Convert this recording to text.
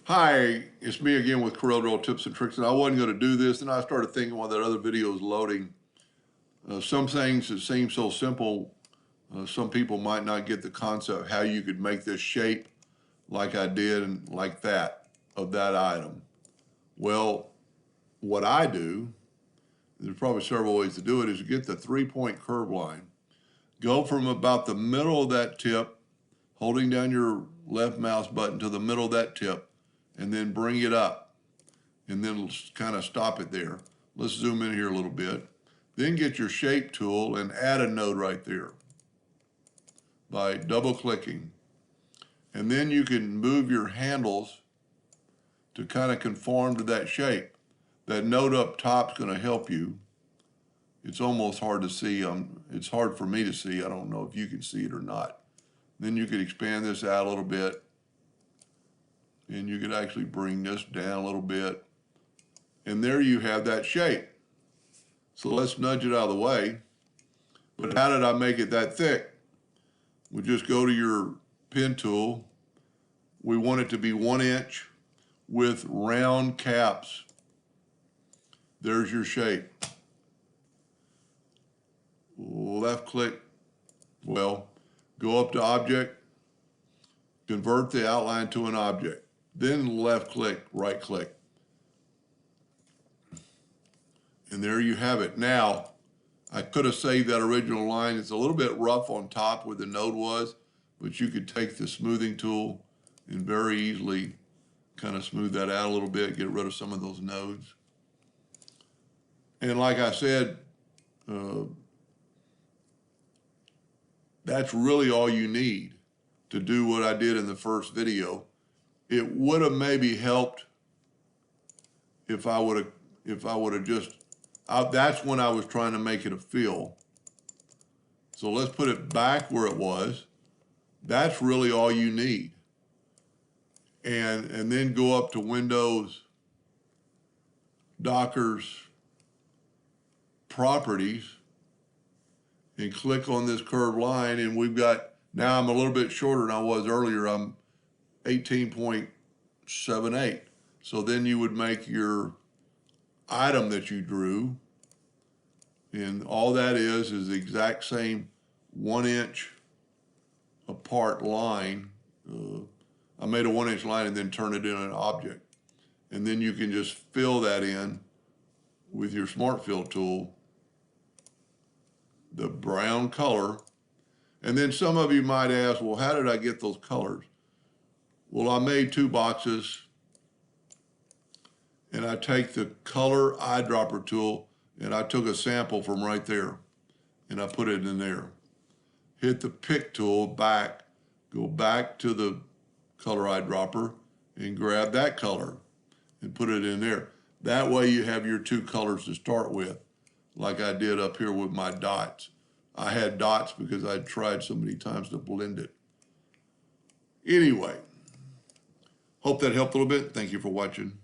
Hi, it's me again with Corel Draw Tips and Tricks, and I wasn't going to do this, and I started thinking while that other video was loading, some things that seem so simple, some people might not get the concept how you could make this shape like I did and like that of that item. Well, what I do, there's probably several ways to do it, is get the 3-point curve line. Go from about the middle of that tip, holding down your left mouse button to the middle of that tip, and then bring it up, and then kind of stop it there. Let's zoom in here a little bit. Then get your shape tool and add a node right there by double clicking. And then you can move your handles to kind of conform to that shape. That node up top is going to help you. It's almost hard to see. It's hard for me to see. I don't know if you can see it or not. Then you could expand this out a little bit, and you could actually bring this down a little bit. And there you have that shape. So let's nudge it out of the way. But how did I make it that thick? We just go to your pen tool. We want it to be 1 inch with round caps. There's your shape. Left click, well, go up to object, convert the outline to an object. Then left click, right click. And there you have it. Now, I could have saved that original line. It's a little bit rough on top where the node was, but you could take the smoothing tool and very easily kind of smooth that out a little bit, get rid of some of those nodes. And like I said, that's really all you need to do what I did in the first video. It would have maybe helped if I would have just, that's when I was trying to make it a fill. So let's put it back where it was. That's really all you need. And then go up to Windows, Dockers, Properties, and click on this curved line, and we've got, now I'm a little bit shorter than I was earlier. I'm 18.78. So then you would make your item that you drew, and all that is the exact same 1 inch apart line. I made a 1 inch line and then turn it into an object. And then you can just fill that in with your Smart Fill tool, the brown color. And then some of you might ask, well, how did I get those colors? Well, I made 2 boxes, and I take the color eyedropper tool, and I took a sample from right there, and I put it in there. Hit the pick tool back, go back to the color eyedropper, and grab that color and put it in there. That way you have your 2 colors to start with, like I did up here with my dots. I had dots because I'd tried so many times to blend it. Anyway, hope that helped a little bit. Thank you for watching.